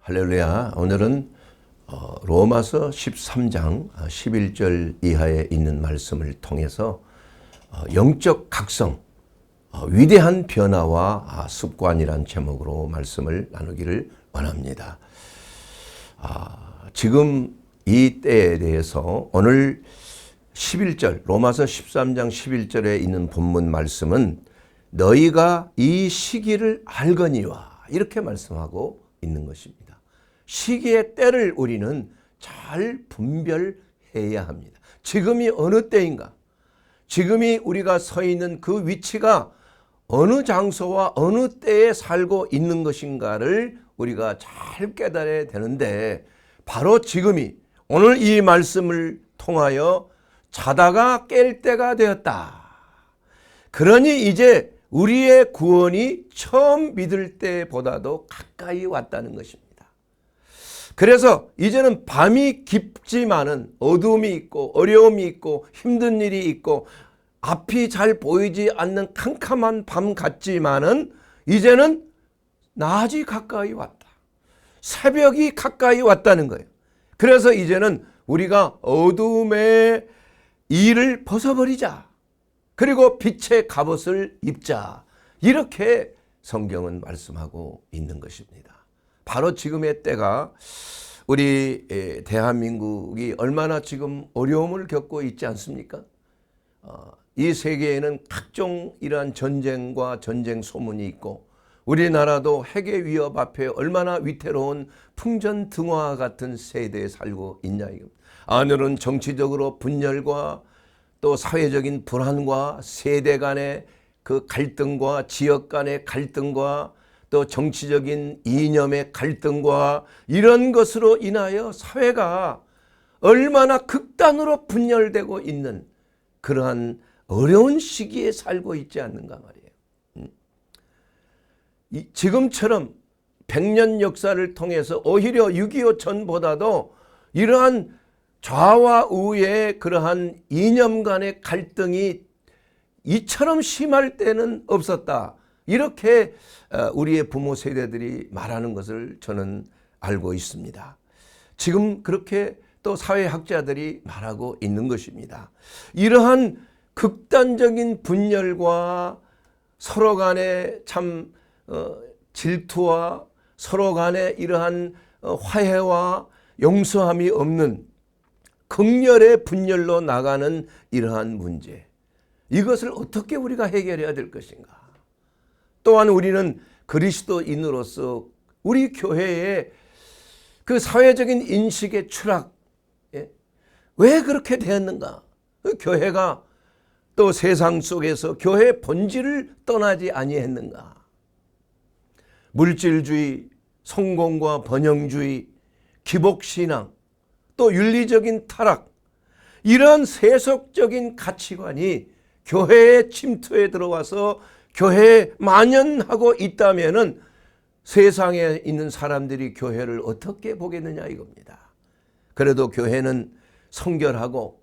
할렐루야. 오늘은 로마서 13장 11절 이하에 있는 말씀을 통해서 영적 각성, 위대한 변화와 습관이란 제목으로 말씀을 나누기를 원합니다. 지금 이 때에 대해서 오늘 11절, 로마서 13장 11절에 있는 본문 말씀은 너희가 이 시기를 알거니와 이렇게 말씀하고 있는 것입니다. 시기의 때를 우리는 잘 분별해야 합니다. 지금이 어느 때인가? 지금이 우리가 서 있는 그 위치가 어느 장소와 어느 때에 살고 있는 것인가를 우리가 잘 깨달아야 되는데 바로 지금이 오늘 이 말씀을 통하여 자다가 깰 때가 되었다. 그러니 이제 우리의 구원이 처음 믿을 때보다도 가까이 왔다는 것입니다. 그래서 이제는 밤이 깊지만은 어두움이 있고 어려움이 있고 힘든 일이 있고 앞이 잘 보이지 않는 캄캄한 밤 같지만은 이제는 낮이 가까이 왔다. 새벽이 가까이 왔다는 거예요. 그래서 이제는 우리가 어두움의 일을 벗어버리자. 그리고 빛의 갑옷을 입자. 이렇게 성경은 말씀하고 있는 것입니다. 바로 지금의 때가 우리 대한민국이 얼마나 지금 어려움을 겪고 있지 않습니까? 이 세계에는 각종 이러한 전쟁과 전쟁 소문이 있고 우리나라도 핵의 위협 앞에 얼마나 위태로운 풍전등화 같은 세대에 살고 있냐 이겁니다. 하늘은 정치적으로 분열과 또 사회적인 불안과 세대 간의 그 갈등과 지역 간의 갈등과 또 정치적인 이념의 갈등과 이런 것으로 인하여 사회가 얼마나 극단으로 분열되고 있는 그러한 어려운 시기에 살고 있지 않는가 말이에요. 지금처럼 100년 역사를 통해서 오히려 6.25 전보다도 이러한 좌와 우의 그러한 이념 간의 갈등이 이처럼 심할 때는 없었다. 이렇게 우리의 부모 세대들이 말하는 것을 저는 알고 있습니다. 지금 그렇게 또 사회학자들이 말하고 있는 것입니다. 이러한 극단적인 분열과 서로 간의 참 질투와 서로 간의 이러한 화해와 용서함이 없는 극렬의 분열로 나가는 이러한 문제, 이것을 어떻게 우리가 해결해야 될 것인가? 또한 우리는 그리스도인으로서 우리 교회의 그 사회적인 인식의 추락, 왜 그렇게 되었는가? 교회가 또 세상 속에서 교회의 본질을 떠나지 아니했는가? 물질주의, 성공과 번영주의, 기복신앙, 또 윤리적인 타락, 이런 세속적인 가치관이 교회의 침투에 들어와서 교회에 만연하고 있다면은 세상에 있는 사람들이 교회를 어떻게 보겠느냐 이겁니다. 그래도 교회는 성결하고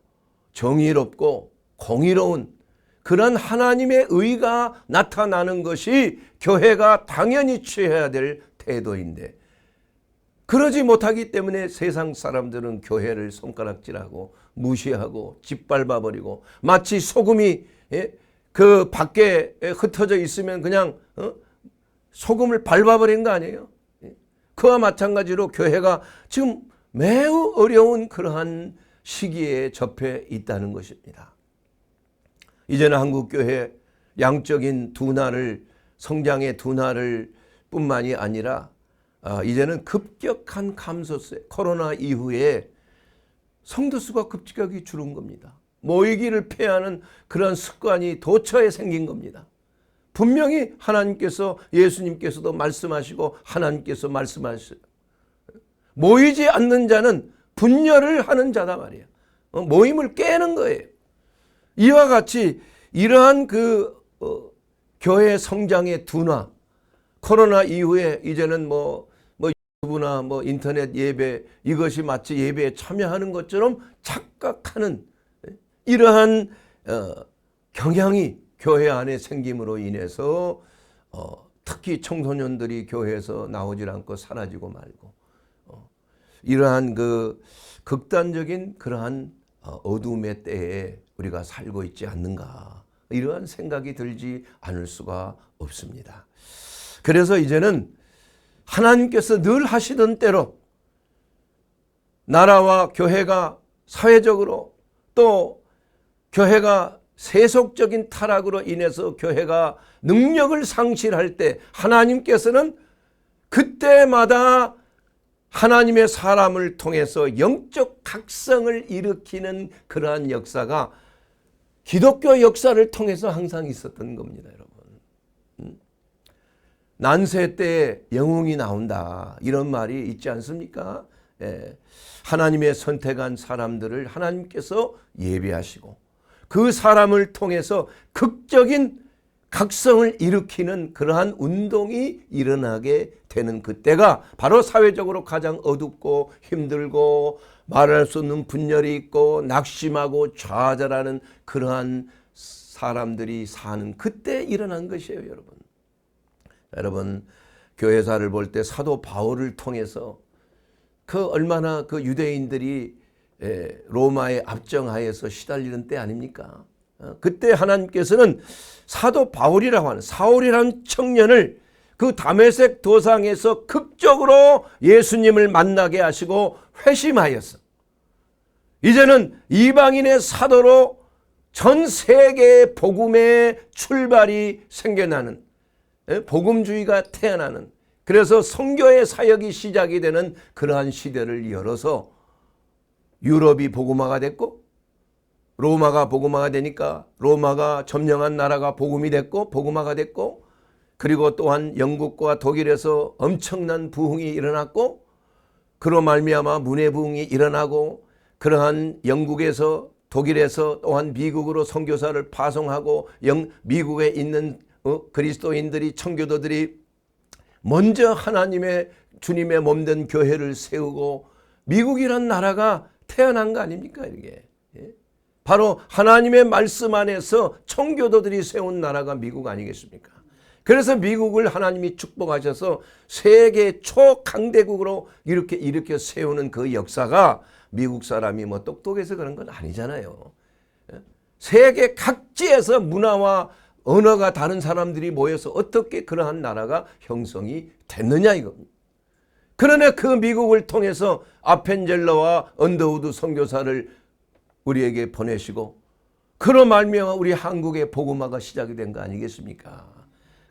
정의롭고 공의로운 그런 하나님의 의가 나타나는 것이 교회가 당연히 취해야 될 태도인데 그러지 못하기 때문에 세상 사람들은 교회를 손가락질하고 무시하고 짓밟아버리고 마치 소금이 그 밖에 흩어져 있으면 그냥 소금을 밟아버리는 거 아니에요? 그와 마찬가지로 교회가 지금 매우 어려운 그러한 시기에 접해 있다는 것입니다. 이제는 한국교회 양적인 둔화를 성장의 둔화를 뿐만이 아니라 이제는 급격한 감소세, 코로나 이후에 성도 수가 급격하게 줄은 겁니다. 모이기를 폐하는 그런 습관이 도처에 생긴 겁니다. 분명히 하나님께서 예수님께서도 말씀하시고 하나님께서 말씀하시죠. 모이지 않는 자는 분열을 하는 자다 말이에요. 모임을 깨는 거예요. 이와 같이 이러한 교회 성장의 둔화, 코로나 이후에 이제는 유튜브나 인터넷 예배 이것이 마치 예배에 참여하는 것처럼 착각하는 이러한 경향이 교회 안에 생김으로 인해서 특히 청소년들이 교회에서 나오질 않고 사라지고 말고 이러한 그 극단적인 그러한 어둠의 때에 우리가 살고 있지 않는가, 이러한 생각이 들지 않을 수가 없습니다. 그래서 이제는 하나님께서 늘 하시던 대로 나라와 교회가 사회적으로, 또 교회가 세속적인 타락으로 인해서 교회가 능력을 상실할 때 하나님께서는 그때마다 하나님의 사람을 통해서 영적 각성을 일으키는 그러한 역사가 기독교 역사를 통해서 항상 있었던 겁니다, 여러분. 난세 때에 영웅이 나온다, 이런 말이 있지 않습니까? 예. 하나님의 선택한 사람들을 하나님께서 예비하시고 그 사람을 통해서 극적인 각성을 일으키는 그러한 운동이 일어나게 되는 그때가 바로 사회적으로 가장 어둡고 힘들고 말할 수 없는 분열이 있고 낙심하고 좌절하는 그러한 사람들이 사는 그때 일어난 것이에요, 여러분. 여러분, 교회사를 볼 때 사도 바울을 통해서 그 얼마나 그 유대인들이 로마의 압정하에서 시달리는 때 아닙니까? 그때 하나님께서는 사도 바울이라고 하는, 사울이라는 청년을 그 다메섹 도상에서 극적으로 예수님을 만나게 하시고 회심하여서 이제는 이방인의 사도로 전 세계의 복음의 출발이 생겨나는, 복음주의가 태어나는, 그래서 선교의 사역이 시작이 되는 그러한 시대를 열어서 유럽이 복음화가 됐고, 로마가 복음화가 되니까 로마가 점령한 나라가 복음이 됐고 복음화가 됐고, 그리고 또한 영국과 독일에서 엄청난 부흥이 일어났고, 그로 말미암아 문해부흥이 일어나고, 그러한 영국에서 독일에서 또한 미국으로 선교사를 파송하고 미국에 있는 그리스도인들이, 청교도들이 먼저 하나님의 주님의 몸된 교회를 세우고 미국이란 나라가 태어난 거 아닙니까? 이게 바로 하나님의 말씀 안에서 청교도들이 세운 나라가 미국 아니겠습니까? 그래서 미국을 하나님이 축복하셔서 세계 초강대국으로 이렇게 일으켜 세우는 그 역사가 미국 사람이 뭐 똑똑해서 그런 건 아니잖아요. 세계 각지에서 문화와 언어가 다른 사람들이 모여서 어떻게 그러한 나라가 형성이 됐느냐 이겁니다. 그러나 그 미국을 통해서 아펜젤러와 언더우드 선교사를 우리에게 보내시고, 그로 말미암아 우리 한국의 복음화가 시작이 된 거 아니겠습니까?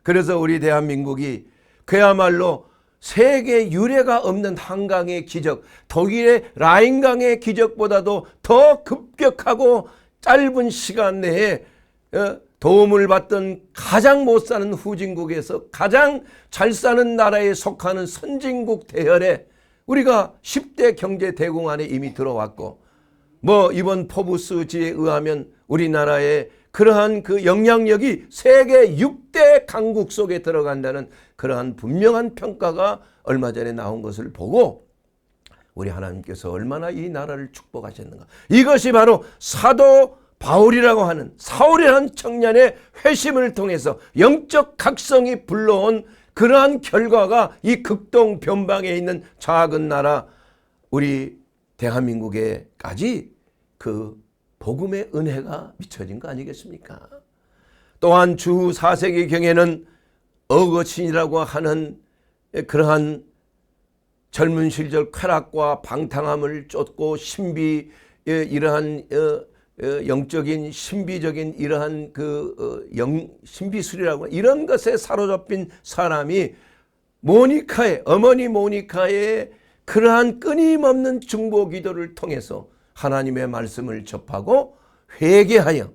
그래서 우리 대한민국이 그야말로 세계 유례가 없는 한강의 기적, 독일의 라인강의 기적보다도 더 급격하고 짧은 시간 내에 도움을 받던 가장 못 사는 후진국에서 가장 잘 사는 나라에 속하는 선진국 대열에 우리가 10대 경제 대국 안에 이미 들어왔고, 뭐 이번 포브스지에 의하면 우리나라의 그러한 그 영향력이 세계 6대 강국 속에 들어간다는 그러한 분명한 평가가 얼마 전에 나온 것을 보고 우리 하나님께서 얼마나 이 나라를 축복하셨는가. 이것이 바로 사도 바울이라고 하는, 사울이라는 청년의 회심을 통해서 영적 각성이 불러온 그러한 결과가 이 극동 변방에 있는 작은 나라 우리 대한민국에까지 그 복음의 은혜가 미쳐진 거 아니겠습니까? 또한 주 4세기경에는 어거친이라고 하는 그러한 젊은 시절 쾌락과 방탕함을 쫓고 신비, 이러한 영적인 신비적인 이러한 신비술이라고 이런 것에 사로잡힌 사람이 모니카의, 어머니 모니카의 그러한 끊임없는 중보 기도를 통해서 하나님의 말씀을 접하고 회개하여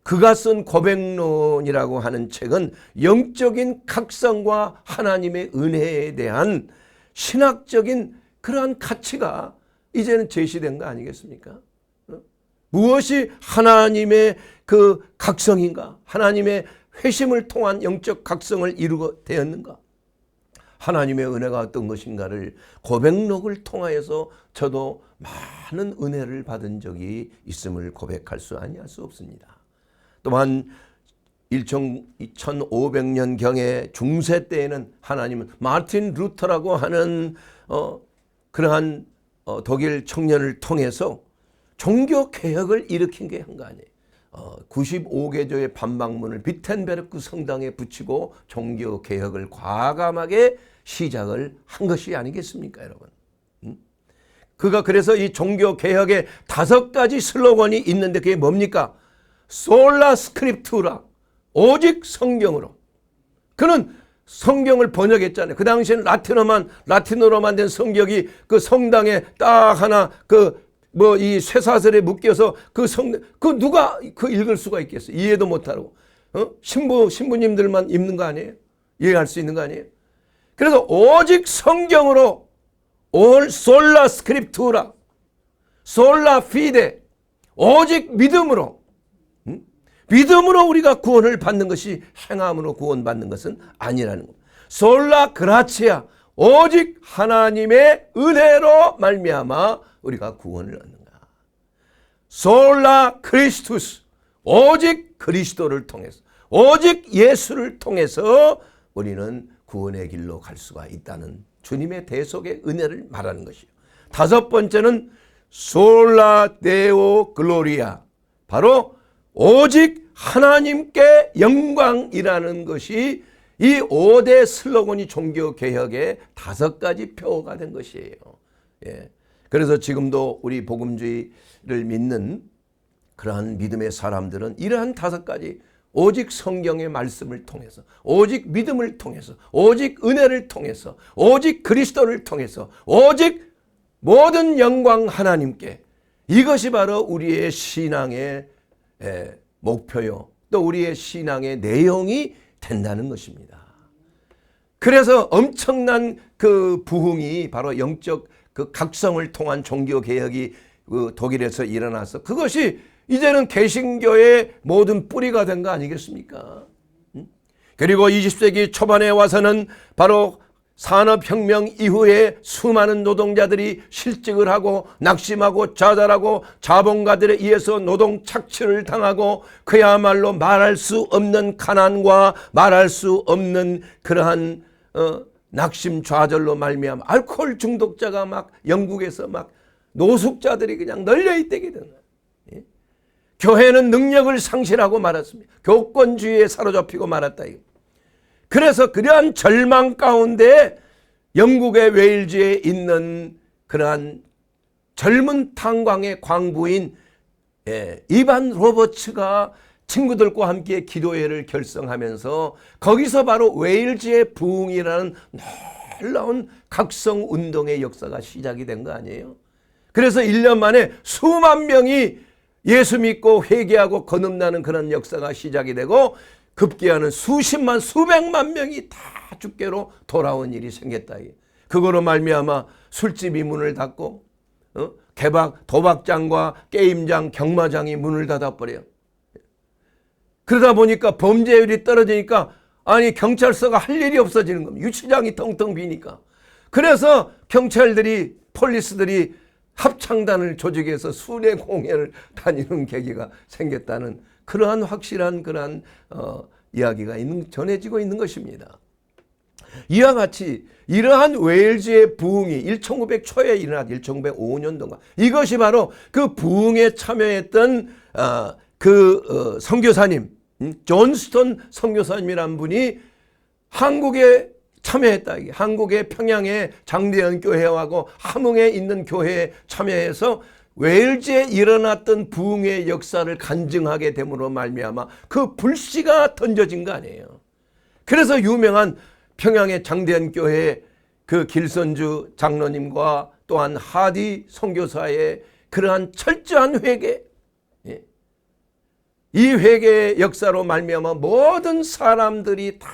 그가 쓴 고백론이라고 하는 책은 영적인 각성과 하나님의 은혜에 대한 신학적인 그러한 가치가 이제는 제시된 거 아니겠습니까? 무엇이 하나님의 그 각성인가? 하나님의 회심을 통한 영적 각성을 이루게 되었는가? 하나님의 은혜가 어떤 것인가를 고백록을 통하여서 저도 많은 은혜를 받은 적이 있음을 고백할 수 아니할 수 없습니다. 또한 1500년경의 중세 때에는 하나님은 마틴 루터라고 하는 그러한 독일 청년을 통해서 종교 개혁을 일으킨 게 한 거 아니에요. 95개조의 반박문을 비텐베르크 성당에 붙이고 종교 개혁을 과감하게 시작을 한 것이 아니겠습니까, 여러분? 그가 그래서 이 종교 개혁의 5가지 슬로건이 있는데 그게 뭡니까? 솔라 스크립투라, 오직 성경으로. 그는 성경을 번역했잖아요. 그 당시에는 라틴어로만 된 성경이 그 성당에 딱 하나 이 쇠사슬에 묶여서 그 누가 읽을 수가 있겠어요? 이해도 못하고. 신부님들만 읽는 거 아니에요? 이해할 수 있는 거 아니에요? 그래서 오직 성경으로 솔라 스크립투라, 솔라 피데, 오직 믿음으로. 믿음으로 우리가 구원을 받는 것이 행함으로 구원받는 것은 아니라는 겁니다. 솔라 그라치아, 오직 하나님의 은혜로 말미암아 우리가 구원을 얻는가. 솔라 크리스투스, 오직 그리스도를 통해서, 오직 예수를 통해서 우리는 구원의 길로 갈 수가 있다는 주님의 대속의 은혜를 말하는 것이요. 5번째는 솔라 데오 글로리아, 바로 오직 하나님께 영광이라는 것이 이 5대 슬로건이 종교개혁의 5가지 표어가 된 것이에요. 예. 그래서 지금도 우리 복음주의를 믿는 그러한 믿음의 사람들은 이러한 5가지, 오직 성경의 말씀을 통해서, 오직 믿음을 통해서, 오직 은혜를 통해서, 오직 그리스도를 통해서, 오직 모든 영광 하나님께, 이것이 바로 우리의 신앙의 목표요, 또 우리의 신앙의 내용이 된다는 것입니다. 그래서 엄청난 그 부흥이 바로 영적 그 각성을 통한 종교개혁이 독일에서 일어나서 그것이 이제는 개신교의 모든 뿌리가 된 거 아니겠습니까? 그리고 20세기 초반에 와서는 바로 산업혁명 이후에 수많은 노동자들이 실직을 하고 낙심하고 좌절하고 자본가들에 의해서 노동 착취를 당하고 그야말로 말할 수 없는 가난과 말할 수 없는 그러한 낙심 좌절로 말미암아 알코올 중독자가 막 영국에서 막 노숙자들이 그냥 널려있다게 되는 거예요. 교회는 능력을 상실하고 말았습니다. 교권주의에 사로잡히고 말았다. 그래서 그러한 절망 가운데 영국의 웨일즈에 있는 그러한 젊은 탄광의 광부인 이반 로버츠가 친구들과 함께 기도회를 결성하면서 거기서 바로 웨일즈의 부흥이라는 놀라운 각성운동의 역사가 시작이 된 거 아니에요? 그래서 1년 만에 수만 명이 예수 믿고 회개하고 거듭나는 그런 역사가 시작이 되고 급기야는 수십만 수백만 명이 다 주께로 돌아온 일이 생겼다. 그거로 말미암아 술집이 문을 닫고 도박장과 게임장, 경마장이 문을 닫아버려요. 그러다 보니까 범죄율이 떨어지니까 아니 경찰서가 할 일이 없어지는 겁니다. 유치장이 텅텅 비니까. 그래서 경찰들이 폴리스들이 합창단을 조직해서 순회 공연을 다니는 계기가 생겼다는 그러한 확실한 그러한 이야기가 전해지고 있는 것입니다. 이와 같이 이러한 웨일즈의 부흥이 1900 초에 일어났 1905년도인가 이것이 바로 그 부흥에 참여했던 선교사님 존스턴 선교사님이란 분이 한국에 참여했다. 한국의 평양의 장대현 교회하고 함흥에 있는 교회에 참여해서 웨일즈에 일어났던 부흥의 역사를 간증하게 됨으로 말미암아 그 불씨가 던져진 거 아니에요. 그래서 유명한 평양의 장대현 교회 그 길선주 장로님과 또한 하디 선교사의 그러한 철저한 회개, 이 회개의 역사로 말미암아 모든 사람들이 다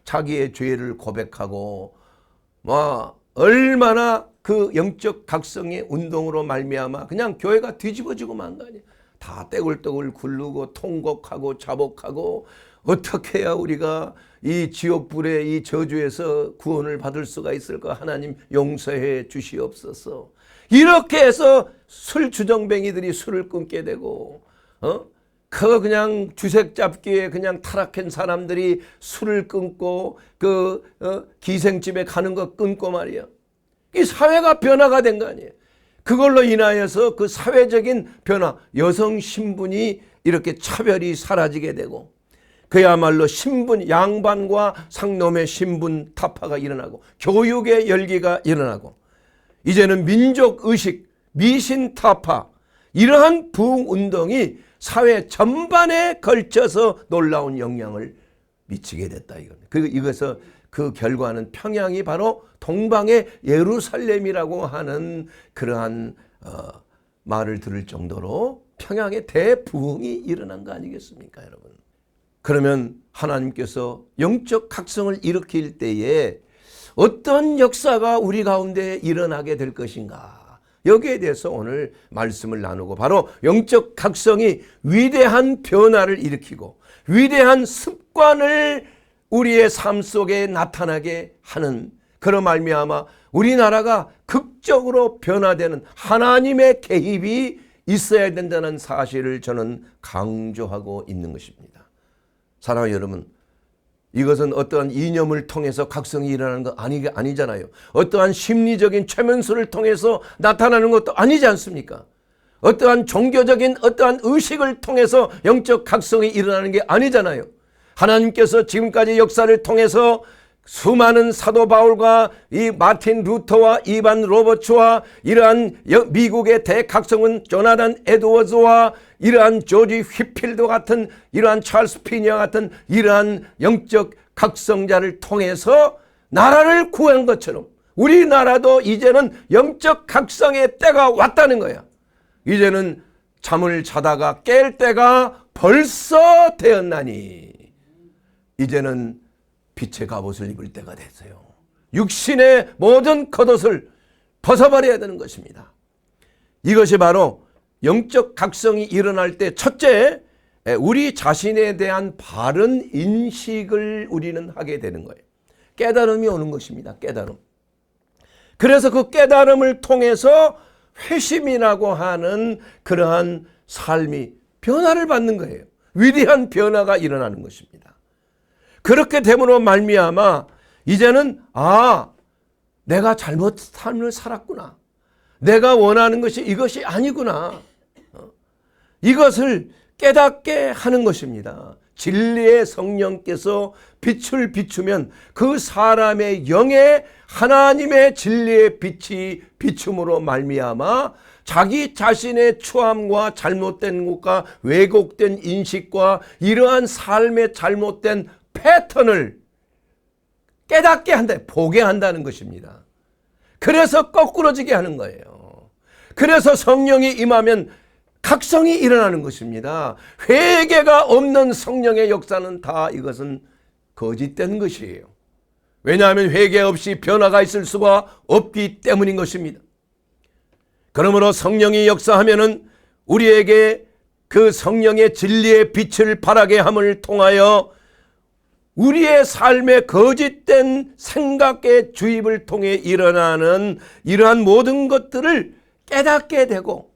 자기의 죄를 고백하고 얼마나 그 영적 각성의 운동으로 말미암아 그냥 교회가 뒤집어지고 만 거 아니에요. 다 떼굴떼굴 굴르고 통곡하고 자복하고 어떻게 해야 우리가 이 지옥불의 이 저주에서 구원을 받을 수가 있을까? 하나님 용서해 주시옵소서. 이렇게 해서 술 주정뱅이들이 술을 끊게 되고 그냥 주색 잡기에 그냥 타락한 사람들이 술을 끊고 기생집에 가는 거 끊고 말이야. 이 사회가 변화가 된 거 아니에요. 그걸로 인하여서 그 사회적인 변화, 여성 신분이 이렇게 차별이 사라지게 되고 그야말로 신분, 양반과 상놈의 신분 타파가 일어나고 교육의 열기가 일어나고 이제는 민족의식, 미신 타파 이러한 부흥운동이 사회 전반에 걸쳐서 놀라운 영향을 미치게 됐다. 이것서 그 결과는 평양이 바로 동방의 예루살렘이라고 하는 그러한 말을 들을 정도로 평양의 대부흥이 일어난 거 아니겠습니까, 여러분? 그러면 하나님께서 영적 각성을 일으킬 때에 어떤 역사가 우리 가운데 일어나게 될 것인가? 여기에 대해서 오늘 말씀을 나누고 바로 영적 각성이 위대한 변화를 일으키고 위대한 습관을 우리의 삶 속에 나타나게 하는 그런 말미암아 우리나라가 극적으로 변화되는 하나님의 개입이 있어야 된다는 사실을 저는 강조하고 있는 것입니다. 사랑하는 여러분, 이것은 어떠한 이념을 통해서 각성이 일어나는 거 아니잖아요. 어떠한 심리적인 최면수를 통해서 나타나는 것도 아니지 않습니까? 어떠한 종교적인 어떠한 의식을 통해서 영적 각성이 일어나는 게 아니잖아요. 하나님께서 지금까지 역사를 통해서 수많은 사도 바울과 이 마틴 루터와 이반 로버츠와 이러한 미국의 대각성은 조나단 에드워즈와 이러한 조지 휘필드 같은 이러한 찰스 피니어 같은 이러한 영적 각성자를 통해서 나라를 구한 것처럼 우리나라도 이제는 영적 각성의 때가 왔다는 거야. 이제는 잠을 자다가 깰 때가 벌써 되었나니 이제는 빛의 갑옷을 입을 때가 됐어요. 육신의 모든 겉옷을 벗어버려야 되는 것입니다. 이것이 바로 영적 각성이 일어날 때 첫째, 우리 자신에 대한 바른 인식을 우리는 하게 되는 거예요. 깨달음이 오는 것입니다. 깨달음. 그래서 그 깨달음을 통해서 회심이라고 하는 그러한 삶이 변화를 받는 거예요. 위대한 변화가 일어나는 것입니다. 그렇게 됨으로 말미암아 이제는 내가 잘못 삶을 살았구나. 내가 원하는 것이 이것이 아니구나. 이것을 깨닫게 하는 것입니다. 진리의 성령께서 빛을 비추면 그 사람의 영에 하나님의 진리의 빛이 비춤으로 말미암아 자기 자신의 추함과 잘못된 것과 왜곡된 인식과 이러한 삶의 잘못된 패턴을 깨닫게 한다, 보게 한다는 것입니다. 그래서 거꾸러지게 하는 거예요. 그래서 성령이 임하면 각성이 일어나는 것입니다. 회개가 없는 성령의 역사는 다 이것은 거짓된 것이에요. 왜냐하면 회개 없이 변화가 있을 수가 없기 때문인 것입니다. 그러므로 성령이 역사하면은 우리에게 그 성령의 진리의 빛을 발하게 함을 통하여 우리의 삶의 거짓된 생각의 주입을 통해 일어나는 이러한 모든 것들을 깨닫게 되고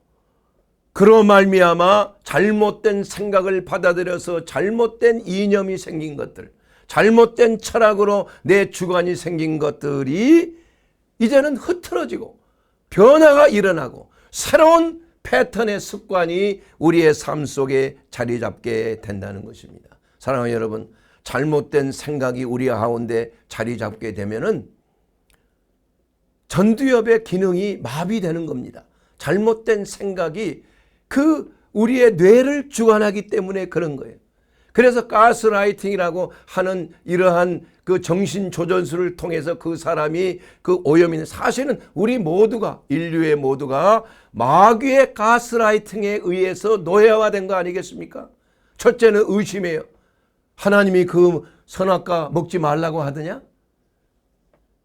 그로 말미암아 잘못된 생각을 받아들여서 잘못된 이념이 생긴 것들, 잘못된 철학으로 내 주관이 생긴 것들이 이제는 흐트러지고 변화가 일어나고 새로운 패턴의 습관이 우리의 삶 속에 자리 잡게 된다는 것입니다. 사랑하는 여러분, 잘못된 생각이 우리 가운데 자리 잡게 되면은 전두엽의 기능이 마비되는 겁니다. 잘못된 생각이 그 우리의 뇌를 주관하기 때문에 그런 거예요. 그래서 가스라이팅이라고 하는 이러한 그 정신조전술을 통해서 그 사람이 그 오염인 사실은 우리 모두가 인류의 모두가 마귀의 가스라이팅에 의해서 노예화된 거 아니겠습니까? 첫째는 의심이에요. 하나님이 그 선악과 먹지 말라고 하더냐?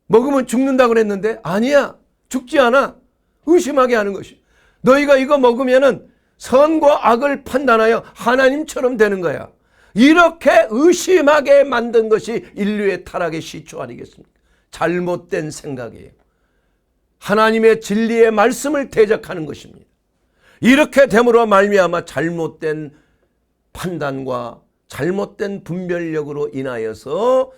먹으면 죽는다고 그랬는데 아니야. 죽지 않아. 의심하게 하는 것이. 너희가 이거 먹으면은 선과 악을 판단하여 하나님처럼 되는 거야. 이렇게 의심하게 만든 것이 인류의 타락의 시초 아니겠습니까? 잘못된 생각이에요. 하나님의 진리의 말씀을 대적하는 것입니다. 이렇게 됨으로 말미암아 잘못된 판단과 잘못된 분별력으로 인하여서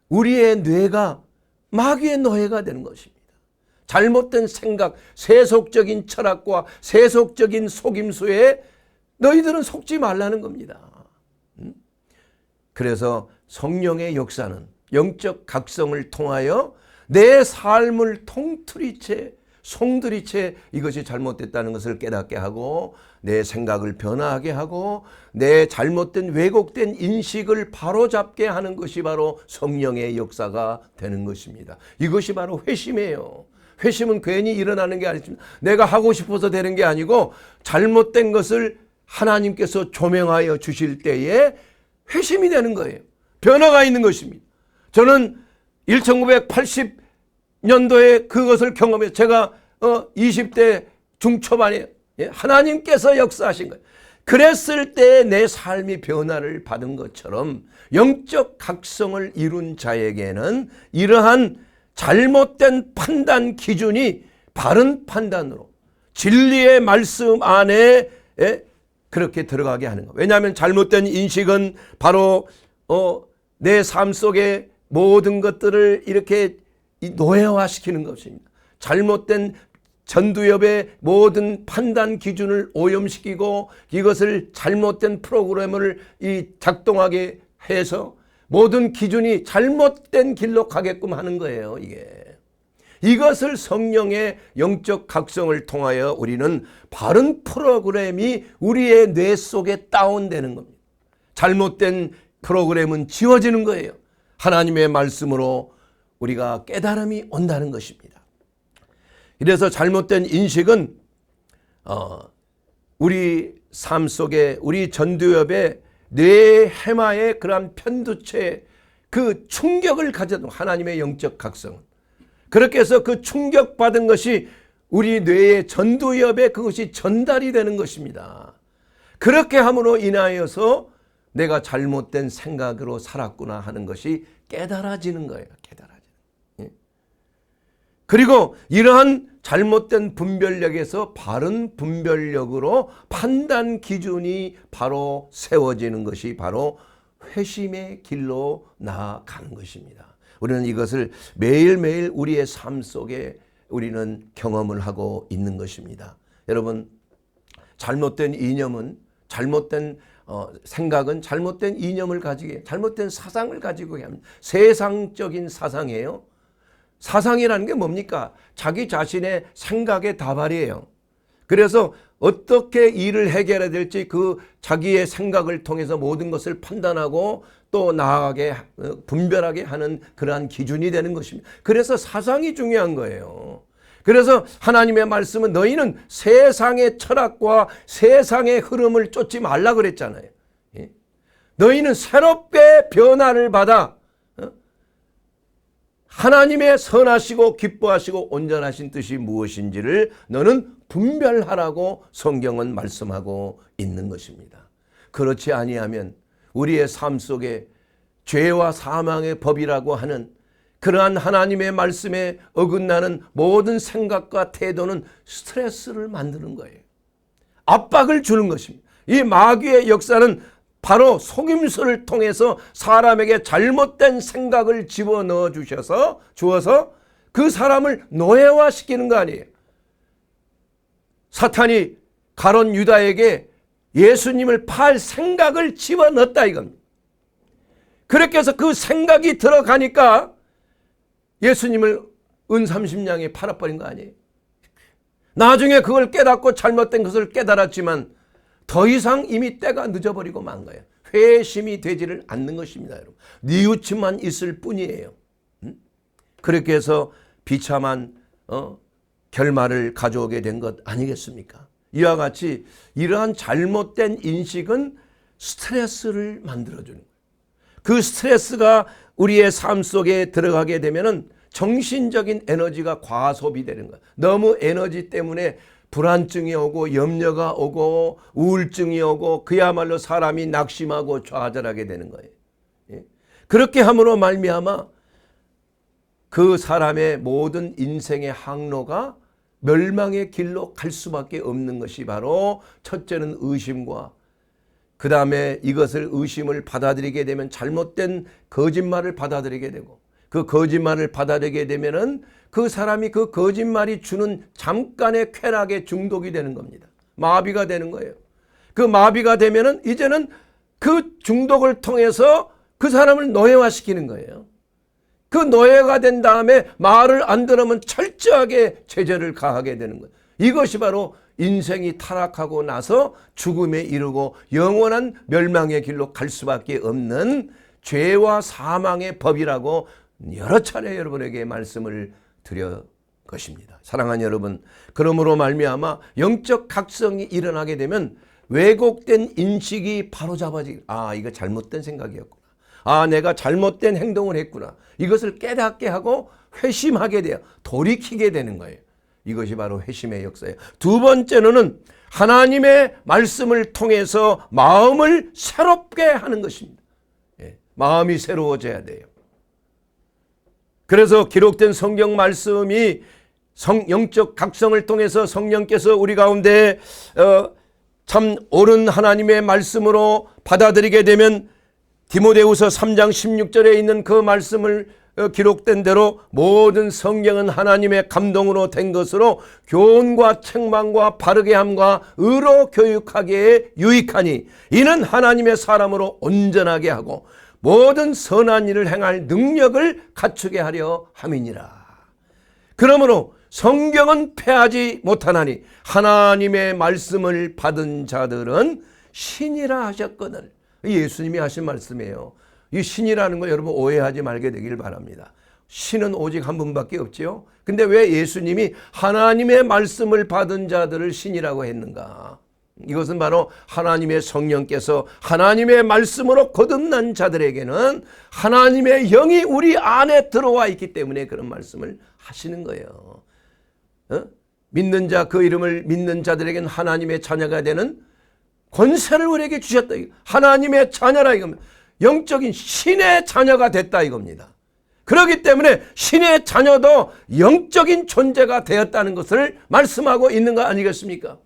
우리의 뇌가 마귀의 노예가 되는 것입니다. 잘못된 생각, 세속적인 철학과 세속적인 속임수에 너희들은 속지 말라는 겁니다. 그래서 성령의 역사는 영적 각성을 통하여 내 삶을 통틀이채 송두리째 이것이 잘못됐다는 것을 깨닫게 하고 내 생각을 변화하게 하고 내 잘못된 왜곡된 인식을 바로잡게 하는 것이 바로 성령의 역사가 되는 것입니다. 이것이 바로 회심이에요. 회심은 괜히 일어나는 게 아니지만 내가 하고 싶어서 되는 게 아니고 잘못된 것을 하나님께서 조명하여 주실 때에 회심이 되는 거예요. 변화가 있는 것입니다. 저는 1980년도에 그것을 경험해서 제가 20대 중초반에 하나님께서 역사하신 거예요. 그랬을 때 내 삶이 변화를 받은 것처럼 영적 각성을 이룬 자에게는 이러한 잘못된 판단 기준이 바른 판단으로 진리의 말씀 안에 그렇게 들어가게 하는 거예요. 왜냐하면 잘못된 인식은 바로 내 삶 속에 모든 것들을 이렇게 노예화시키는 것입니다. 잘못된 전두엽의 모든 판단 기준을 오염시키고 이것을 잘못된 프로그램을 작동하게 해서 모든 기준이 잘못된 길로 가게끔 하는 거예요. 이것을 성령의 영적 각성을 통하여 우리는 바른 프로그램이 우리의 뇌 속에 다운되는 겁니다. 잘못된 프로그램은 지워지는 거예요. 하나님의 말씀으로 우리가 깨달음이 온다는 것입니다. 그래서 잘못된 인식은 우리 삶 속에 우리 전두엽의 뇌 해마의 그러한 편두체 그 충격을 가져도 하나님의 영적 각성은 그렇게 해서 그 충격받은 것이 우리 뇌의 전두엽에 그것이 전달이 되는 것입니다. 그렇게 함으로 인하여서 내가 잘못된 생각으로 살았구나 하는 것이 깨달아지는 거예요. 그리고 이러한 잘못된 분별력에서 바른 분별력으로 판단 기준이 바로 세워지는 것이 바로 회심의 길로 나아가는 것입니다. 우리는 이것을 매일매일 우리의 삶 속에 우리는 경험을 하고 있는 것입니다. 여러분, 잘못된 이념은 잘못된 생각은 잘못된 이념을 가지게 잘못된 사상을 가지고 합니다. 세상적인 사상이에요. 사상이라는 게 뭡니까? 자기 자신의 생각의 다발이에요. 그래서 어떻게 일을 해결해야 될지 그 자기의 생각을 통해서 모든 것을 판단하고 또 나아가게 분별하게 하는 그러한 기준이 되는 것입니다. 그래서 사상이 중요한 거예요. 그래서 하나님의 말씀은 너희는 세상의 철학과 세상의 흐름을 쫓지 말라 그랬잖아요. 너희는 새롭게 변화를 받아 하나님의 선하시고 기뻐하시고 온전하신 뜻이 무엇인지를 너는 분별하라고 성경은 말씀하고 있는 것입니다. 그렇지 아니하면 우리의 삶 속에 죄와 사망의 법이라고 하는 그러한 하나님의 말씀에 어긋나는 모든 생각과 태도는 스트레스를 만드는 거예요. 압박을 주는 것입니다. 이 마귀의 역사는 바로 속임수를 통해서 사람에게 잘못된 생각을 집어넣어 주어서 그 사람을 노예화시키는 거 아니에요. 사탄이 가룟 유다에게 예수님을 팔 생각을 집어넣었다 이겁니다. 그렇게 해서 그 생각이 들어가니까 예수님을 은 30냥에 팔아버린 거 아니에요. 나중에 그걸 깨닫고 잘못된 것을 깨달았지만 더 이상 이미 때가 늦어버리고 만 거예요. 회심이 되지를 않는 것입니다. 여러분. 뉘우침만 있을 뿐이에요. 그렇게 해서 비참한 결말을 가져오게 된 것 아니겠습니까? 이와 같이 이러한 잘못된 인식은 스트레스를 만들어주는 거예요. 그 스트레스가 우리의 삶 속에 들어가게 되면은 정신적인 에너지가 과소비 되는 거예요. 너무 에너지 때문에 불안증이 오고 염려가 오고 우울증이 오고 그야말로 사람이 낙심하고 좌절하게 되는 거예요. 그렇게 함으로 말미암아 그 사람의 모든 인생의 항로가 멸망의 길로 갈 수밖에 없는 것이 바로 첫째는 의심과 그 다음에 이것을 의심을 받아들이게 되면 잘못된 거짓말을 받아들이게 되고 그 거짓말을 받아들이게 되면은 그 사람이 그 거짓말이 주는 잠깐의 쾌락에 중독이 되는 겁니다. 마비가 되는 거예요. 그 마비가 되면은 이제는 그 중독을 통해서 그 사람을 노예화시키는 거예요. 그 노예가 된 다음에 말을 안 들으면 철저하게 제재를 가하게 되는 거예요. 이것이 바로 인생이 타락하고 나서 죽음에 이르고 영원한 멸망의 길로 갈 수밖에 없는 죄와 사망의 법이라고 여러 차례 여러분에게 말씀을 드려 것입니다. 사랑하는 여러분, 그러므로 말미암아 영적 각성이 일어나게 되면 왜곡된 인식이 바로잡아지고, 이거 잘못된 생각이었구나. 내가 잘못된 행동을 했구나. 이것을 깨닫게 하고 회심하게 돼요. 돌이키게 되는 거예요. 이것이 바로 회심의 역사예요. 두 번째로는 하나님의 말씀을 통해서 마음을 새롭게 하는 것입니다. 마음이 새로워져야 돼요. 그래서 기록된 성경 말씀이 영적 각성을 통해서 성령께서 우리 가운데 참 옳은 하나님의 말씀으로 받아들이게 되면 디모데후서 3장 16절에 있는 그 말씀을 기록된 대로 모든 성경은 하나님의 감동으로 된 것으로 교훈과 책망과 바르게 함과 의로 교육하기에 유익하니 이는 하나님의 사람으로 온전하게 하고 모든 선한 일을 행할 능력을 갖추게 하려 함이니라. 그러므로 성경은 패하지 못하나니 하나님의 말씀을 받은 자들은 신이라 하셨거늘. 예수님이 하신 말씀이에요. 이 신이라는 거 여러분 오해하지 말게 되길 바랍니다. 신은 오직 한 분밖에 없지요. 근데 왜 예수님이 하나님의 말씀을 받은 자들을 신이라고 했는가? 이것은 바로 하나님의 성령께서 하나님의 말씀으로 거듭난 자들에게는 하나님의 영이 우리 안에 들어와 있기 때문에 그런 말씀을 하시는 거예요. 믿는 자, 그 이름을 믿는 자들에게는 하나님의 자녀가 되는 권세를 우리에게 주셨다. 하나님의 자녀라 이겁니다. 영적인 신의 자녀가 됐다 이겁니다. 그렇기 때문에 신의 자녀도 영적인 존재가 되었다는 것을 말씀하고 있는 거 아니겠습니까?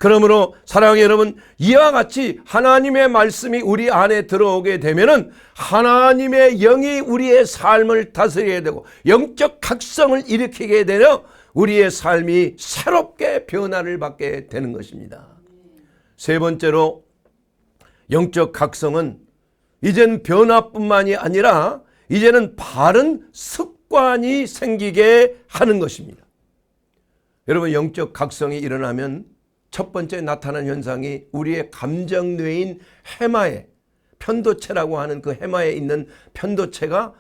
그러므로 사랑하는 여러분, 이와 같이 하나님의 말씀이 우리 안에 들어오게 되면은 하나님의 영이 우리의 삶을 다스려야 되고 영적 각성을 일으키게 되려 우리의 삶이 새롭게 변화를 받게 되는 것입니다. 세 번째로 영적 각성은 이젠 변화뿐만이 아니라 이제는 바른 습관이 생기게 하는 것입니다. 여러분, 영적 각성이 일어나면 첫 번째 나타나는 현상이 우리의 감정뇌인 해마에, 편도체라고 하는 그 해마에 있는 편도체가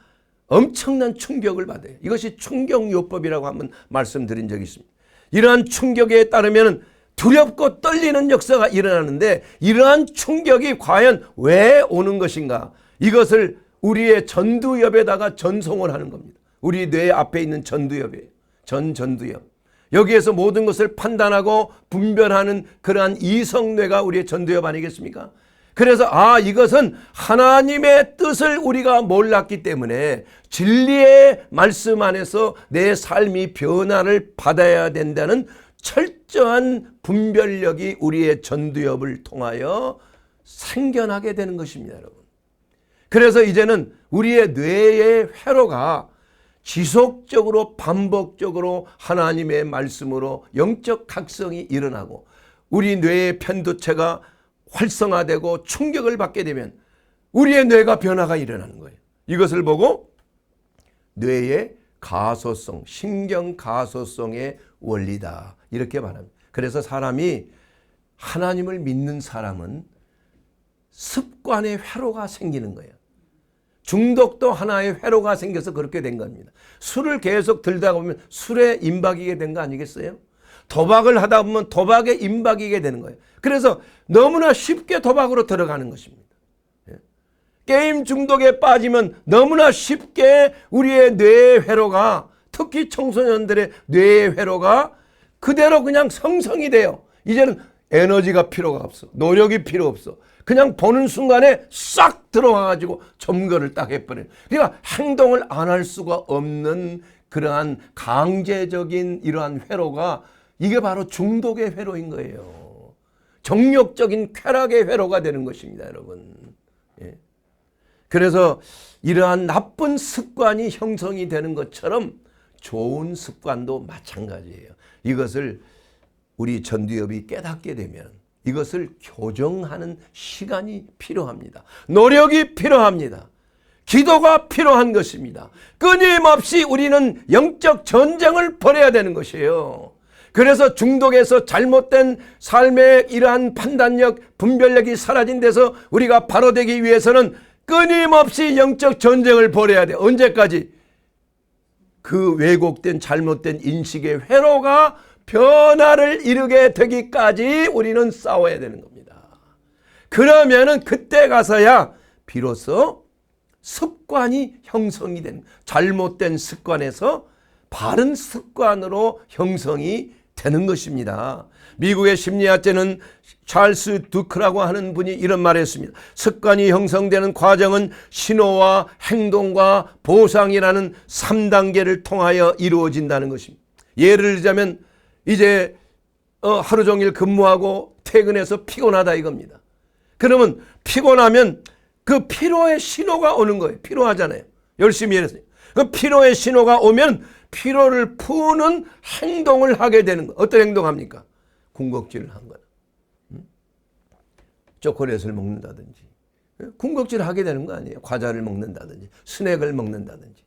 엄청난 충격을 받아요. 이것이 충격요법이라고 한번 말씀드린 적이 있습니다. 이러한 충격에 따르면 두렵고 떨리는 역사가 일어나는데 이러한 충격이 과연 왜 오는 것인가? 이것을 우리의 전두엽에다가 전송을 하는 겁니다. 우리 뇌 앞에 있는 전두엽이에요. 전두엽. 여기에서 모든 것을 판단하고 분별하는 그러한 이성뇌가 우리의 전두엽 아니겠습니까? 그래서 이것은 하나님의 뜻을 우리가 몰랐기 때문에 진리의 말씀 안에서 내 삶이 변화를 받아야 된다는 철저한 분별력이 우리의 전두엽을 통하여 생겨나게 되는 것입니다, 여러분. 그래서 이제는 우리의 뇌의 회로가 지속적으로 반복적으로 하나님의 말씀으로 영적 각성이 일어나고 우리 뇌의 편도체가 활성화되고 충격을 받게 되면 우리의 뇌가 변화가 일어나는 거예요. 이것을 보고 뇌의 가소성, 신경 가소성의 원리다 이렇게 말합니다. 그래서 사람이 하나님을 믿는 사람은 습관의 회로가 생기는 거예요. 중독도 하나의 회로가 생겨서 그렇게 된 겁니다. 술을 계속 들다 보면 술에 임박이게 된 거 아니겠어요? 도박을 하다 보면 도박에 임박이게 되는 거예요. 그래서 너무나 쉽게 도박으로 들어가는 것입니다. 게임 중독에 빠지면 너무나 쉽게 우리의 뇌의 회로가, 특히 청소년들의 뇌의 회로가 그대로 그냥 성성이 돼요. 이제는 에너지가 필요가 없어. 노력이 필요 없어. 그냥 보는 순간에 싹 들어와가지고 점거를 딱 해버려요. 그러니까 행동을 안 할 수가 없는 그러한 강제적인 이러한 회로가 이게 바로 중독의 회로인 거예요. 정욕적인 쾌락의 회로가 되는 것입니다, 여러분. 그래서 이러한 나쁜 습관이 형성이 되는 것처럼 좋은 습관도 마찬가지예요. 이것을 우리 전두엽이 깨닫게 되면 이것을 교정하는 시간이 필요합니다. 노력이 필요합니다. 기도가 필요한 것입니다. 끊임없이 우리는 영적 전쟁을 벌여야 되는 것이에요. 그래서 중독에서 잘못된 삶의 이러한 판단력, 분별력이 사라진 데서 우리가 바로 되기 위해서는 끊임없이 영적 전쟁을 벌여야 돼요. 언제까지? 그 왜곡된 잘못된 인식의 회로가 변화를 이루게 되기까지 우리는 싸워야 되는 겁니다. 그러면은 그때 가서야 비로소 습관이 형성이 되는, 잘못된 습관에서 바른 습관으로 형성이 되는 것입니다. 미국의 심리학자는 찰스 두크라고 하는 분이 이런 말을 했습니다. 습관이 형성되는 과정은 신호와 행동과 보상이라는 3단계를 통하여 이루어진다는 것입니다. 예를 들자면 이제 하루 종일 근무하고 퇴근해서 피곤하다 이겁니다. 그러면 피곤하면 그 피로의 신호가 오는 거예요. 피로하잖아요. 열심히 일했어요. 그 피로의 신호가 오면 피로를 푸는 행동을 하게 되는 거예요. 어떤 행동합니까? 군것질을 한 거나 초콜릿을 먹는다든지 군것질을 하게 되는 거 아니에요. 과자를 먹는다든지 스낵을 먹는다든지.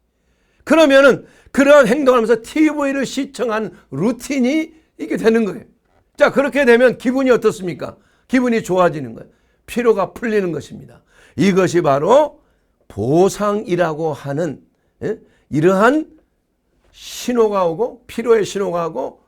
그러면은 그러한 행동을 하면서 TV를 시청한 루틴이 이게 되는 거예요. 자, 그렇게 되면 기분이 어떻습니까? 기분이 좋아지는 거예요. 피로가 풀리는 것입니다. 이것이 바로 보상이라고 하는 이러한 신호가 오고 피로의 신호가 오고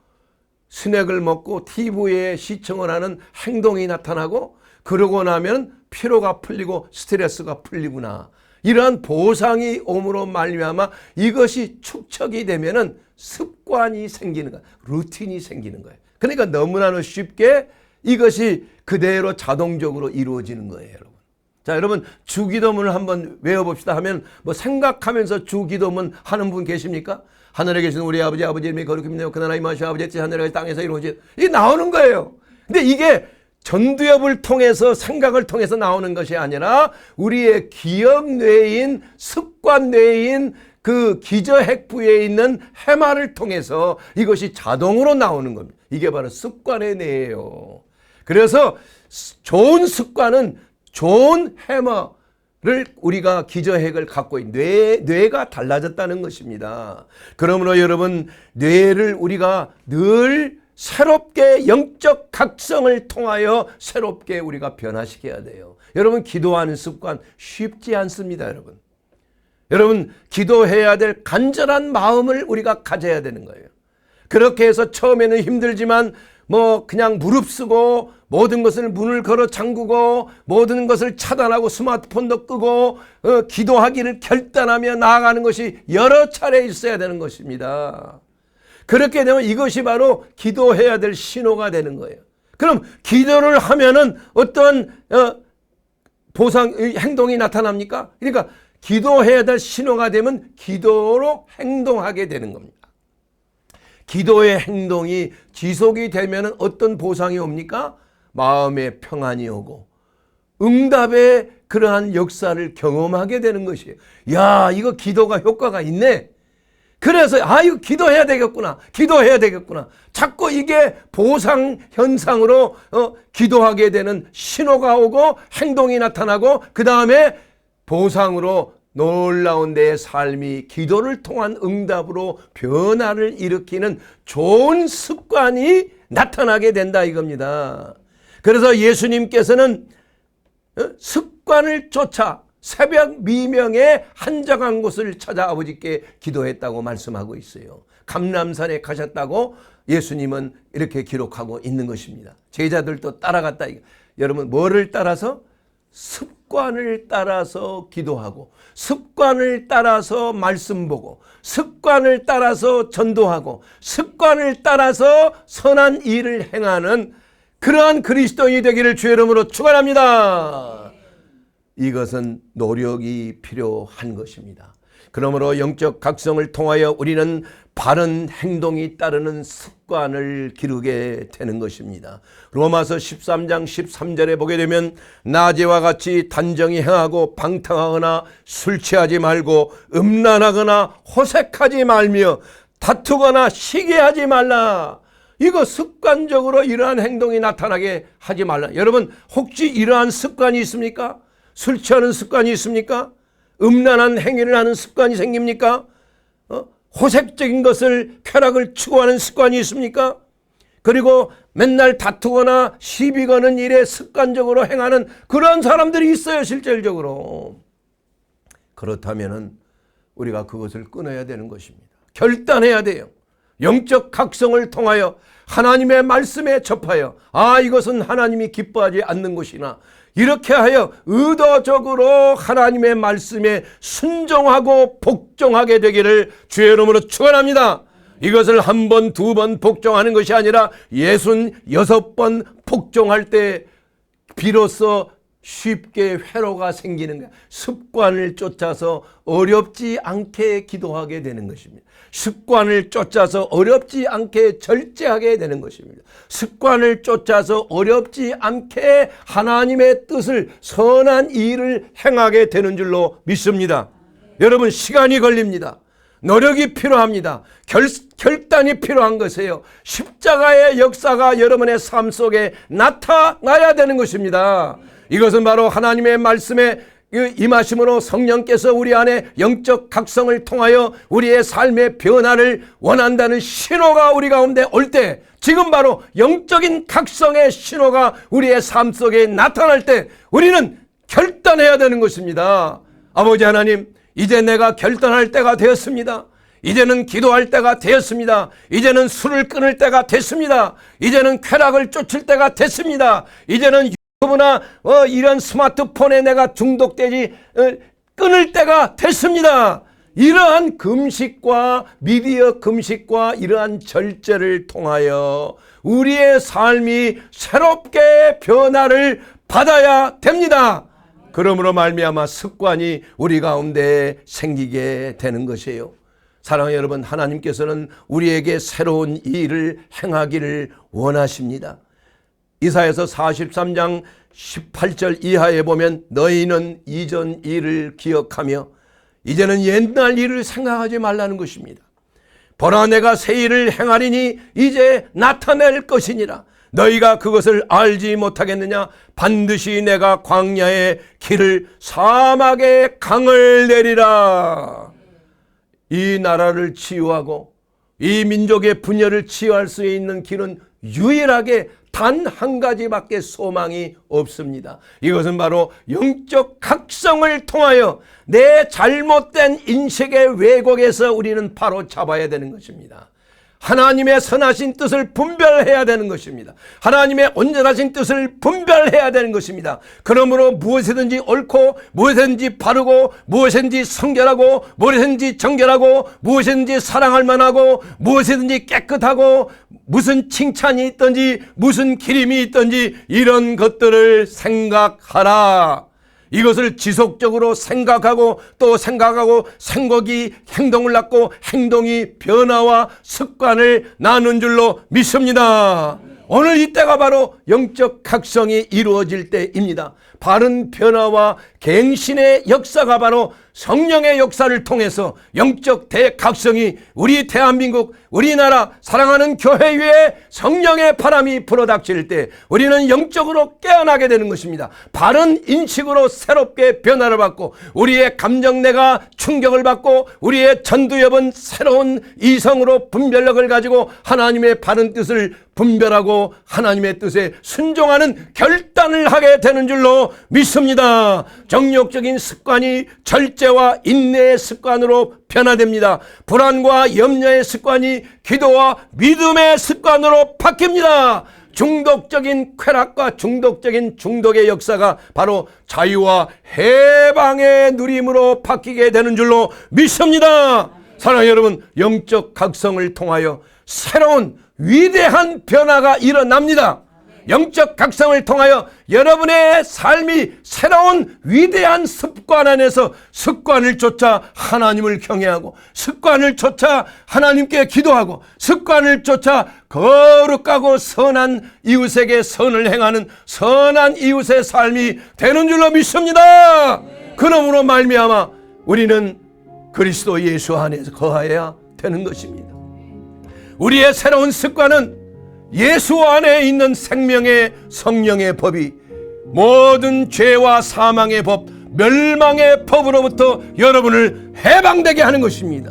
스낵을 먹고 TV에 시청을 하는 행동이 나타나고 그러고 나면 피로가 풀리고 스트레스가 풀리구나. 이러한 보상이 옴으로 말미암아 이것이 축적이 되면은 습관이 생기는 거예요. 루틴이 생기는 거예요. 그러니까 너무나 쉽게 이것이 그대로 자동적으로 이루어지는 거예요, 여러분. 자, 여러분 주기도문을 한번 외워봅시다 하면 뭐 생각하면서 주기도문 하는 분 계십니까? 하늘에 계신 우리 아버지 이름이 거룩히 되어 그 나라의 임하시오 아버지의 뜻이 하늘에 땅에서 이루어지. 이게 나오는 거예요. 근데 이게 전두엽을 통해서 생각을 통해서 나오는 것이 아니라 우리의 기억 뇌인 습관 뇌인 그 기저핵부에 있는 해마를 통해서 이것이 자동으로 나오는 겁니다. 이게 바로 습관의 뇌예요. 그래서 좋은 습관은 좋은 해마를 우리가 기저핵을 갖고 있는 뇌가 달라졌다는 것입니다. 그러므로 여러분 뇌를 우리가 늘 새롭게 영적 각성을 통하여 새롭게 우리가 변화시켜야 돼요. 여러분 기도하는 습관 쉽지 않습니다. 여러분 기도해야 될 간절한 마음을 우리가 가져야 되는 거예요. 그렇게 해서 처음에는 힘들지만 뭐 그냥 무릅쓰고 모든 것을 문을 걸어 잠그고 모든 것을 차단하고 스마트폰도 끄고 기도하기를 결단하며 나아가는 것이 여러 차례 있어야 되는 것입니다. 그렇게 되면 이것이 바로 기도해야 될 신호가 되는 거예요. 그럼 기도를 하면은 어떤 보상 행동이 나타납니까? 그러니까 기도해야 될 신호가 되면 기도로 행동하게 되는 겁니다. 기도의 행동이 지속이 되면 어떤 보상이 옵니까? 마음의 평안이 오고 응답의 그러한 역사를 경험하게 되는 것이에요. 야, 이거 기도가 효과가 있네. 그래서 이거 기도해야 되겠구나. 자꾸 이게 보상 현상으로 기도하게 되는 신호가 오고 행동이 나타나고 그 다음에 보상으로 놀라운 내 삶이 기도를 통한 응답으로 변화를 일으키는 좋은 습관이 나타나게 된다 이겁니다. 그래서 예수님께서는 습관을 쫓아 새벽 미명에 한적한 곳을 찾아 아버지께 기도했다고 말씀하고 있어요. 감람산에 가셨다고 예수님은 이렇게 기록하고 있는 것입니다. 제자들도 따라갔다. 여러분 뭐를 따라서? 습관을 따라서 기도하고 습관을 따라서 말씀 보고 습관을 따라서 전도하고 습관을 따라서 선한 일을 행하는 그러한 그리스도인이 되기를 주의 이름으로 축원합니다. 이것은 노력이 필요한 것입니다. 그러므로 영적 각성을 통하여 우리는 바른 행동이 따르는 습관을 기르게 되는 것입니다. 로마서 13장 13절에 보게 되면 낮에와 같이 단정히 행하고 방탕하거나 술 취하지 말고 음란하거나 호색하지 말며 다투거나 시기하지 말라. 이거 습관적으로 이러한 행동이 나타나게 하지 말라. 여러분 혹시 이러한 습관이 있습니까? 술 취하는 습관이 있습니까? 음란한 행위를 하는 습관이 생깁니까? 호색적인 것을 쾌락을 추구하는 습관이 있습니까? 그리고 맨날 다투거나 시비 거는 일에 습관적으로 행하는 그런 사람들이 있어요, 실질적으로. 그렇다면 우리가 그것을 끊어야 되는 것입니다. 결단해야 돼요. 영적 각성을 통하여 하나님의 말씀에 접하여 이것은 하나님이 기뻐하지 않는 것이나 이렇게 하여 의도적으로 하나님의 말씀에 순종하고 복종하게 되기를 주의 이름으로 축원합니다. 이것을 한 번, 두 번 복종하는 것이 아니라 66번 복종할 때 비로소 쉽게 회로가 생기는 거예요. 습관을 쫓아서 어렵지 않게 기도하게 되는 것입니다. 습관을 쫓아서 어렵지 않게 절제하게 되는 것입니다. 습관을 쫓아서 어렵지 않게 하나님의 뜻을 선한 일을 행하게 되는 줄로 믿습니다. 여러분 시간이 걸립니다. 노력이 필요합니다. 결단이 필요한 것이에요. 십자가의 역사가 여러분의 삶 속에 나타나야 되는 것입니다. 이것은 바로 하나님의 말씀에 임하심으로 성령께서 우리 안에 영적 각성을 통하여 우리의 삶의 변화를 원한다는 신호가 우리 가운데 올 때, 지금 바로 영적인 각성의 신호가 우리의 삶 속에 나타날 때 우리는 결단해야 되는 것입니다. 아버지 하나님, 이제 내가 결단할 때가 되었습니다. 이제는 기도할 때가 되었습니다. 이제는 술을 끊을 때가 됐습니다. 이제는 쾌락을 쫓을 때가 됐습니다. 이제는 유튜브나 이런 스마트폰에 내가 중독되지 끊을 때가 됐습니다. 이러한 금식과 미디어 금식과 이러한 절제를 통하여 우리의 삶이 새롭게 변화를 받아야 됩니다. 그러므로 말미암아 습관이 우리 가운데 생기게 되는 것이에요. 사랑하는 여러분, 하나님께서는 우리에게 새로운 일을 행하기를 원하십니다. 이사야서 43장 18절 이하에 보면 너희는 이전 일을 기억하며 이제는 옛날 일을 생각하지 말라는 것입니다. 보라 내가 새 일을 행하리니 이제 나타낼 것이니라. 너희가 그것을 알지 못하겠느냐? 반드시 내가 광야의 길을 사막의 강을 내리라. 이 나라를 치유하고 이 민족의 분열을 치유할 수 있는 길은 유일하게 단 한 가지밖에 소망이 없습니다. 이것은 바로 영적 각성을 통하여 내 잘못된 인식의 왜곡에서 우리는 바로 잡아야 되는 것입니다. 하나님의 선하신 뜻을 분별해야 되는 것입니다. 하나님의 온전하신 뜻을 분별해야 되는 것입니다. 그러므로 무엇이든지 옳고 무엇이든지 바르고 무엇이든지 성결하고 무엇이든지 정결하고 무엇이든지 사랑할 만하고 무엇이든지 깨끗하고 무슨 칭찬이 있든지 무슨 기림이 있든지 이런 것들을 생각하라. 이것을 지속적으로 생각하고 또 생각하고 생각이 행동을 낳고 행동이 변화와 습관을 낳는 줄로 믿습니다. 오늘 이때가 바로 영적 각성이 이루어질 때입니다. 바른 변화와 갱신의 역사가 바로 성령의 역사를 통해서 영적 대각성이 우리 대한민국, 우리나라 사랑하는 교회 위에 성령의 바람이 불어닥칠 때 우리는 영적으로 깨어나게 되는 것입니다. 바른 인식으로 새롭게 변화를 받고 우리의 감정내가 충격을 받고 우리의 전두엽은 새로운 이성으로 분별력을 가지고 하나님의 바른 뜻을 분별하고 하나님의 뜻에 순종하는 결단을 하게 되는 줄로 믿습니다. 정욕적인 습관이 절제와 인내의 습관으로 변화됩니다. 불안과 염려의 습관이 기도와 믿음의 습관으로 바뀝니다. 중독적인 쾌락과 중독적인 중독의 역사가 바로 자유와 해방의 누림으로 바뀌게 되는 줄로 믿습니다. 사랑하는 여러분, 영적 각성을 통하여 새로운 위대한 변화가 일어납니다. 영적 각성을 통하여 여러분의 삶이 새로운 위대한 습관 안에서 습관을 쫓아 하나님을 경외하고, 습관을 쫓아 하나님께 기도하고, 습관을 쫓아 거룩하고 선한 이웃에게 선을 행하는 선한 이웃의 삶이 되는 줄로 믿습니다. 그러므로 말미암아 우리는 그리스도 예수 안에서 거하여야 되는 것입니다. 우리의 새로운 습관은 예수 안에 있는 생명의 성령의 법이 모든 죄와 사망의 법, 멸망의 법으로부터 여러분을 해방되게 하는 것입니다.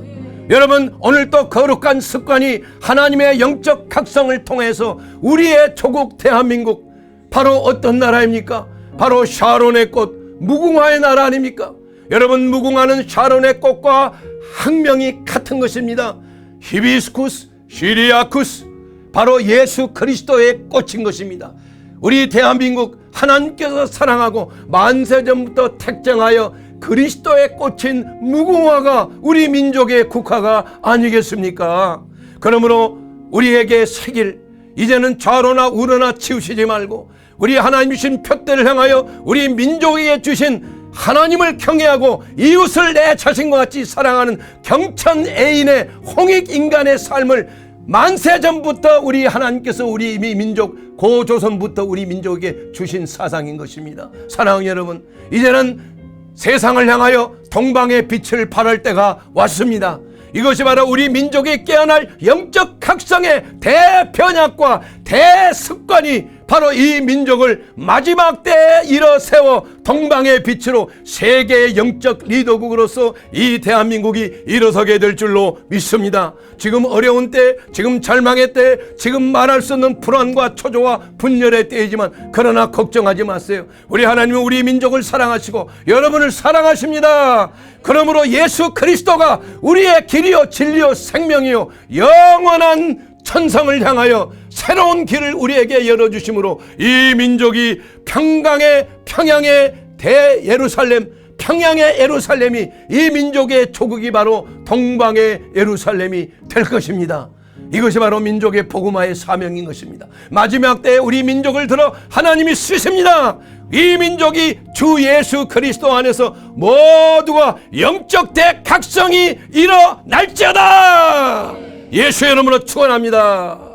여러분, 오늘도 거룩한 습관이 하나님의 영적 각성을 통해서 우리의 조국 대한민국, 바로 어떤 나라입니까? 바로 샤론의 꽃, 무궁화의 나라 아닙니까? 여러분, 무궁화는 샤론의 꽃과 학명이 같은 것입니다. 히비스쿠스, 시리아쿠스, 바로 예수 그리스도의 꽃인 것입니다. 우리 대한민국 하나님께서 사랑하고 만세전부터 택정하여 그리스도의 꽃인 무궁화가 우리 민족의 국화가 아니겠습니까? 그러므로 우리에게 새길, 이제는 좌로나 우로나 치우치지 말고 우리 하나님 주신 표대를 향하여 우리 민족에게 주신 하나님을 경외하고 이웃을 내 자신과 같이 사랑하는 경천 애인의 홍익인간의 삶을 만세전부터 우리 하나님께서 우리 민족 고조선부터 우리 민족에게 주신 사상인 것입니다. 사랑하는 여러분, 이제는 세상을 향하여 동방의 빛을 발할 때가 왔습니다. 이것이 바로 우리 민족이 깨어날 영적 각성의 대변혁과 대습관이 바로 이 민족을 마지막 때에 일어세워 동방의 빛으로 세계의 영적 리더국으로서 이 대한민국이 일어서게 될 줄로 믿습니다. 지금 어려운 때, 지금 절망의 때, 지금 말할 수 없는 불안과 초조와 분열의 때이지만 그러나 걱정하지 마세요. 우리 하나님은 우리 민족을 사랑하시고 여러분을 사랑하십니다. 그러므로 예수 그리스도가 우리의 길이요 진리요 생명이요 영원한 천성을 향하여 새로운 길을 우리에게 열어주심으로 이 민족이 평양의 대예루살렘, 평양의 예루살렘이, 이 민족의 조국이 바로 동방의 예루살렘이 될 것입니다. 이것이 바로 민족의 복음화의 사명인 것입니다. 마지막 때에 우리 민족을 들어 하나님이 쓰십니다. 이 민족이 주 예수 그리스도 안에서 모두가 영적 대각성이 일어날지어다. 예수의 이름으로 축원합니다.